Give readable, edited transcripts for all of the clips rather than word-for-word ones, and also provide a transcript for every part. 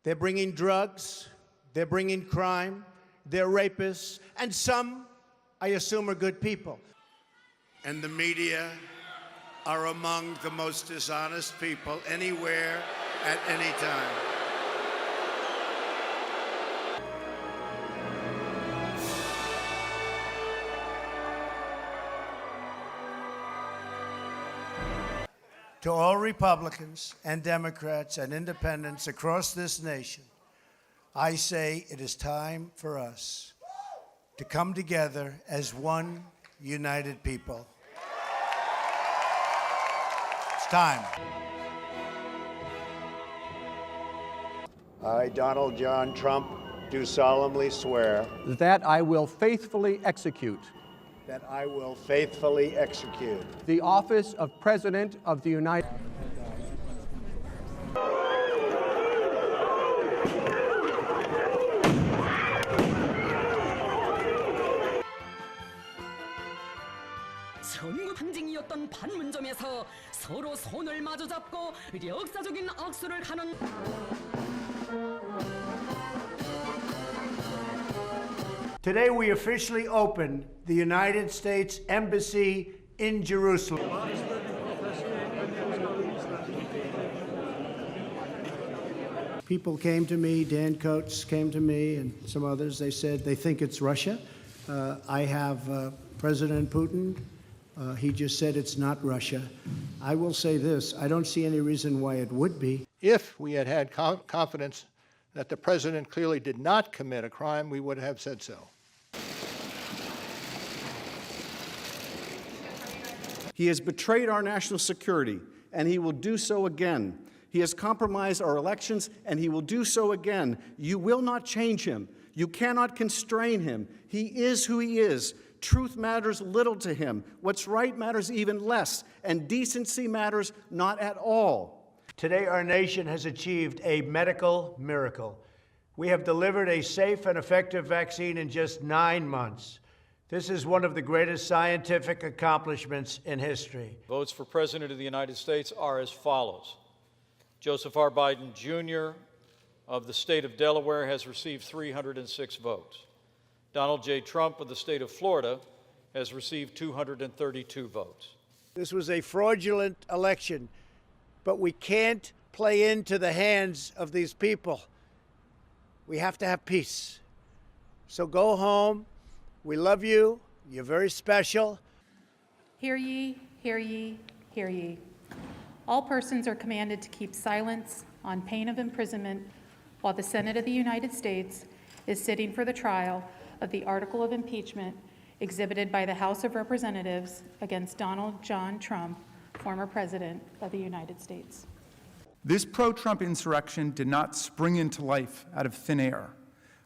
They're bringing drugs, they're bringing crime, they're rapists, and some, I assume, are good people. And the media are among the most dishonest people anywhere at any time. To all Republicans and Democrats and independents across this nation, I say it is time for us to come together as one united people. It's time. I, Donald John Trump, do solemnly swear that I will faithfully execute that I will faithfully execute the office of President of the United 전국 항쟁이었던 판문점에서 서로 손을 마주잡고 역사적인 악수를 하는 Today we officially opened the United States Embassy in Jerusalem. People came to me, Dan Coates came to me and some others, they said they think it's Russia. I have President Putin, he just said it's not Russia. I will say this, I don't see any reason why it would be. If we had had confidence that the president clearly did not commit a crime, we would have said so. He has betrayed our national security, and he will do so again. He has compromised our elections, and he will do so again. You will not change him. You cannot constrain him. He is who he is. Truth matters little to him. What's right matters even less, and decency matters not at all. Today, our nation has achieved a medical miracle. We have delivered a safe and effective vaccine in just 9 months. This is one of the greatest scientific accomplishments in history. Votes for President of the United States are as follows. Joseph R. Biden, Jr. of the state of Delaware has received 306 votes. Donald J. Trump of the state of Florida has received 232 votes. This was a fraudulent election, but we can't play into the hands of these people. We have to have peace. So go home. We love you. You're very special. Hear ye, hear ye, hear ye. All persons are commanded to keep silence on pain of imprisonment while the Senate of the United States is sitting for the trial of the article of impeachment exhibited by the House of Representatives against Donald John Trump, former President of the United States. This pro-Trump insurrection did not spring into life out of thin air.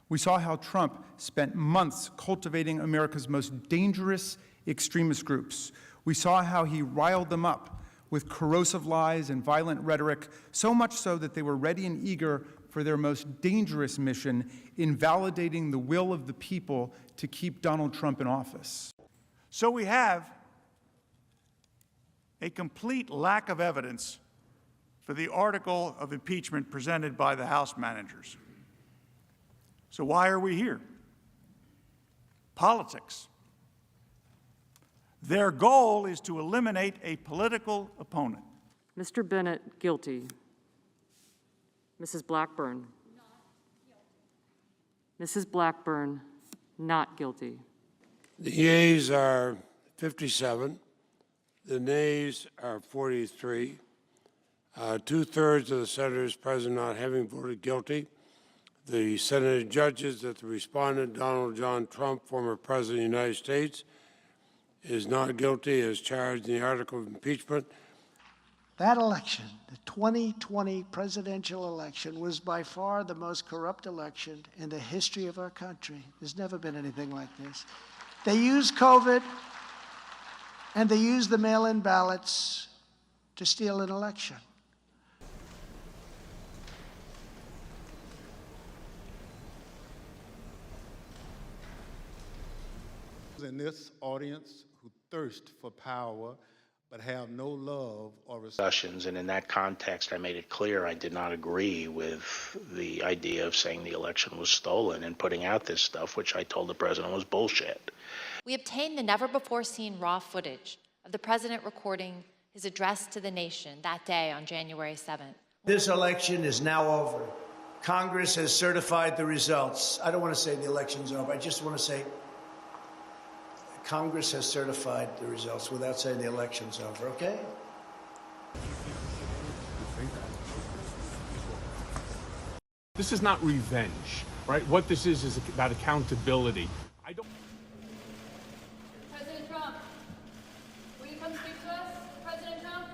We saw how Trump spent months cultivating America's most dangerous extremist groups. We saw how he riled them up with corrosive lies and violent rhetoric, so much so that they were ready and eager for their most dangerous mission in validating the will of the people to keep Donald Trump in office. So we have a complete lack of evidence for the article of impeachment presented by the House managers. So why are we here? Politics. Their goal is to eliminate a political opponent. Mr. Bennett, guilty. Mrs. Blackburn. Mrs. Blackburn, not guilty. The yeas are 57. The nays are 43. 2/3 of the senators present not having voted guilty. The Senate judges that the respondent, Donald John Trump, former President of the United States, is not guilty as charged in the article of impeachment. That election, the 2020 presidential election, was by far the most corrupt election in the history of our country. There's never been anything like this. They used COVID and they used the mail-in ballots to steal an election. In this audience who thirst for power but have no love or respect. Discussions, and in that context, I made it clear I did not agree with the idea of saying the election was stolen and putting out this stuff, which I told the president was bullshit. We obtained the never-before-seen raw footage of the president recording his address to the nation that day on January 7th. This election is now over. Congress has certified the results. I don't want to say the election's over. I just want to say Congress has certified the results without saying the election's over, okay? This is not revenge, right? What this is about accountability. President Trump, will you come speak to us? President Trump?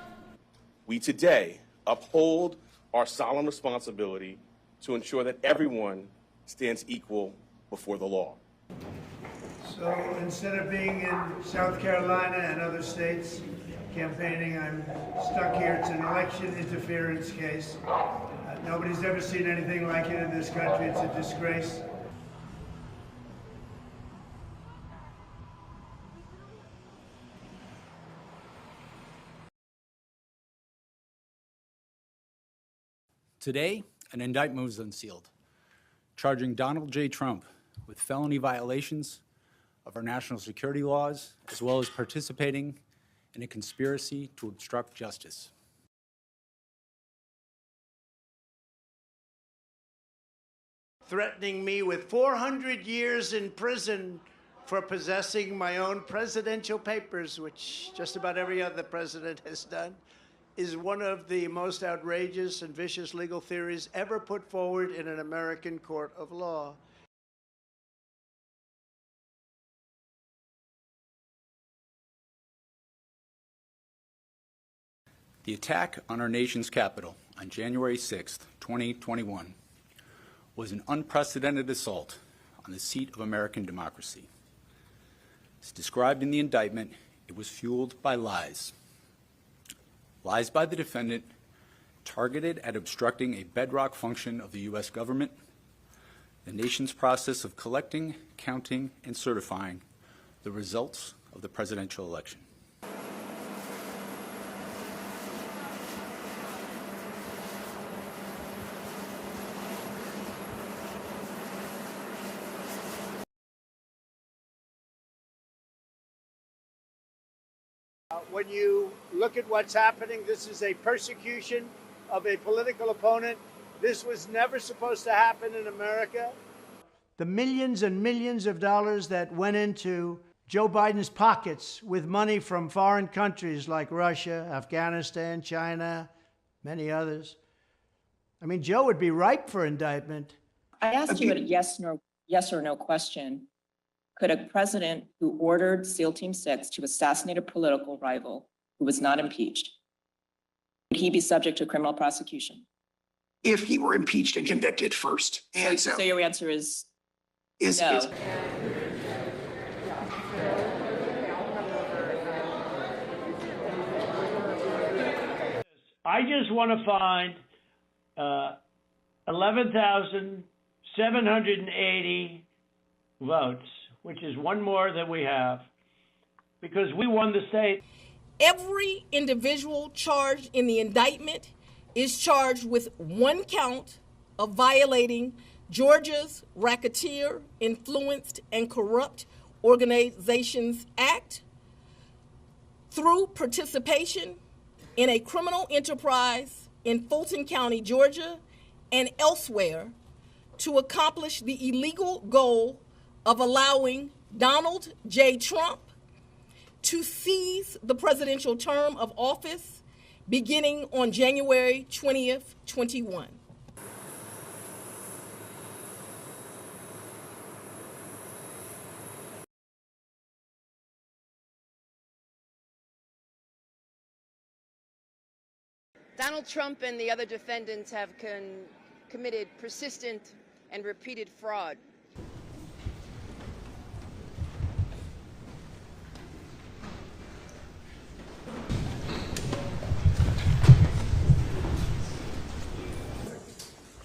We today uphold our solemn responsibility to ensure that everyone stands equal before the law. So instead of being in South Carolina and other states campaigning, I'm stuck here. It's an election interference case. Nobody's ever seen anything like it in this country. It's a disgrace. Today, an indictment was unsealed, charging Donald J. Trump with felony violations of our national security laws, as well as participating in a conspiracy to obstruct justice. Threatening me with 400 years in prison for possessing my own presidential papers, which just about every other president has done, is one of the most outrageous and vicious legal theories ever put forward in an American court of law. The attack on our nation's capital on January 6th, 2021, was an unprecedented assault on the seat of American democracy. As described in the indictment, it was fueled by lies. Lies by the defendant targeted at obstructing a bedrock function of the U.S. government, the nation's process of collecting, counting, and certifying the results of the presidential election. When you look at what's happening, this is a persecution of a political opponent. This was never supposed to happen in America. The millions and millions of dollars that went into Joe Biden's pockets with money from foreign countries like Russia, Afghanistan, China, many others. I mean, Joe would be ripe for indictment. I asked you a yes or no question. Could a president who ordered SEAL Team 6 to assassinate a political rival who was not impeached, would he be subject to criminal prosecution? If he were impeached and convicted first. And so your answer is no. I just want to find 11,780 votes, which is one more than we have, because we won the state. Every individual charged in the indictment is charged with one count of violating Georgia's Racketeer, Influenced, and Corrupt Organizations Act through participation in a criminal enterprise in Fulton County, Georgia, and elsewhere to accomplish the illegal goal of allowing Donald J. Trump to seize the presidential term of office beginning on January 20th, 21. Donald Trump and the other defendants have committed persistent and repeated fraud.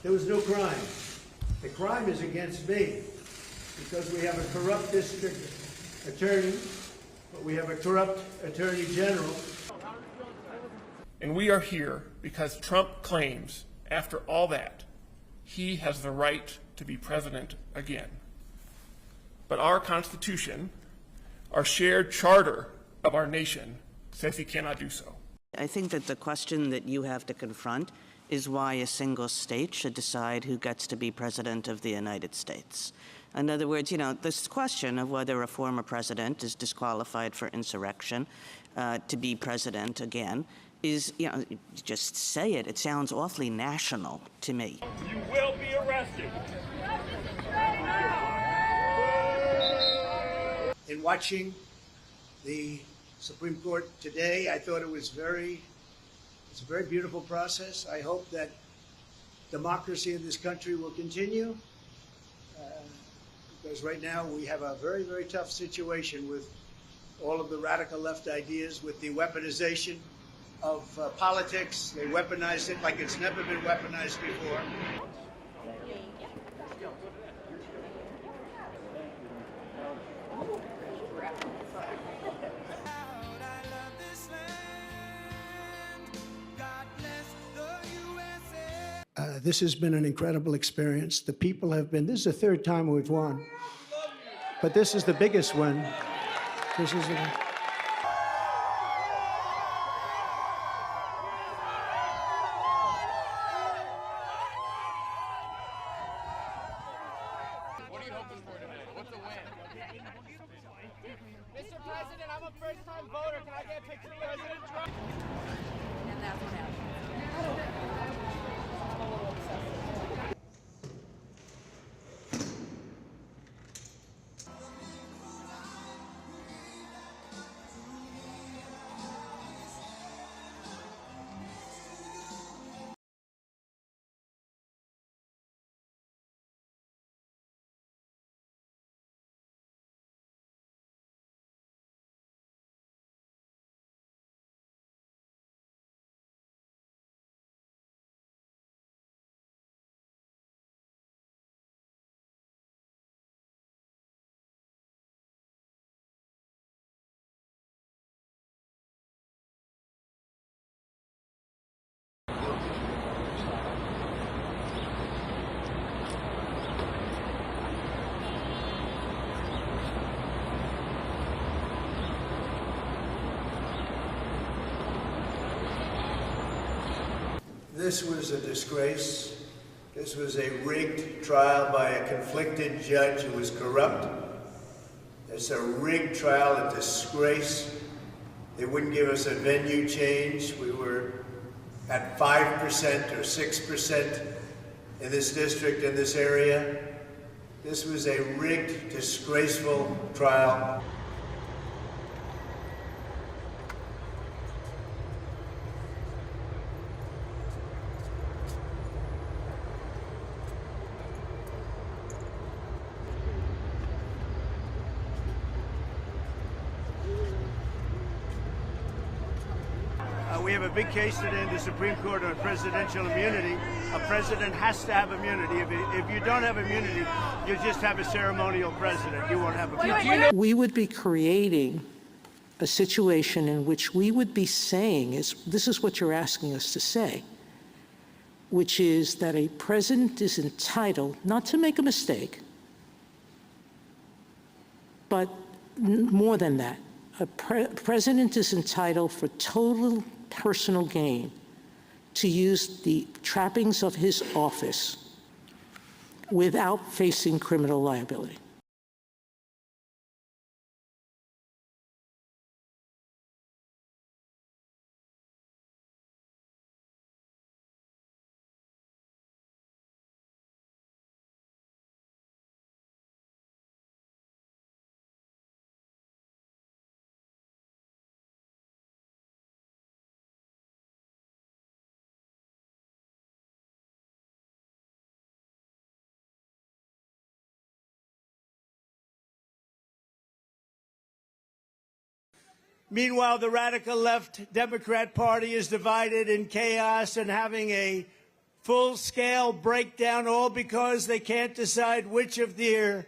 There was no crime. The crime is against me because we have a corrupt district attorney, but we have a corrupt attorney general. And we are here because Trump claims, after all that, he has the right to be president again. But our Constitution, our shared charter of our nation, says he cannot do so. I think that the question that you have to confront is why a single state should decide who gets to be president of the United States. In other words, this question of whether a former president is disqualified for insurrection to be president again is, just say it. It sounds awfully national to me. You will be arrested. In watching the Supreme Court today, I thought it's a very beautiful process. I hope that democracy in this country will continue, because right now we have a very, very tough situation with all of the radical left ideas, with the weaponization of politics. They weaponized it like it's never been weaponized before. This has been an incredible experience. The people have been, this is the third time we've won, but this is the biggest one. This is the, Mr. President, I'm a first-time voter. Can I get a picture with President Trump? And that's what happened. This was a disgrace. This was a rigged trial by a conflicted judge who was corrupt. It's a rigged trial, a disgrace. They wouldn't give us a venue change. We were at 5% or 6% in this district, in this area. This was a rigged, disgraceful trial. We have a big case today in the Supreme Court on presidential immunity. A president has to have immunity. If you don't have immunity, you just have a ceremonial president. You won't have immunity. We would be creating a situation in which we would be saying, this is what you're asking us to say, which is that a president is entitled not to make a mistake, but more than that. A president is entitled for total personal gain to use the trappings of his office without facing criminal liability. Meanwhile, the radical left Democrat Party is divided in chaos and having a full-scale breakdown, all because they can't decide which of their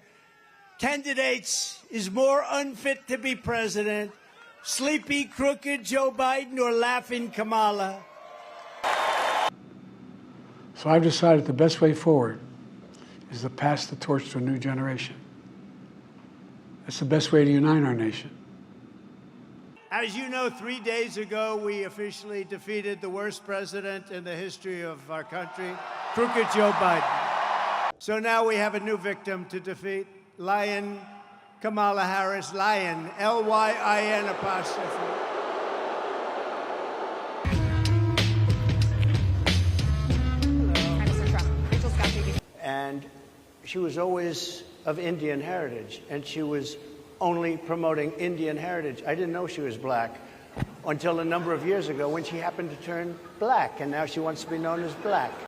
candidates is more unfit to be president. sleepy, crooked Joe Biden or laughing Kamala. So I've decided the best way forward is to pass the torch to a new generation. That's the best way to unite our nation. As you know, 3 days ago, we officially defeated the worst president in the history of our country, crooked Joe Biden. So now we have a new victim to defeat, Lion Kamala Harris, Lion, L-Y-I-N apostrophe. And she was always of Indian heritage, and she was only promoting Indian heritage. I didn't know she was black until a number of years ago when she happened to turn black, and now she wants to be known as black.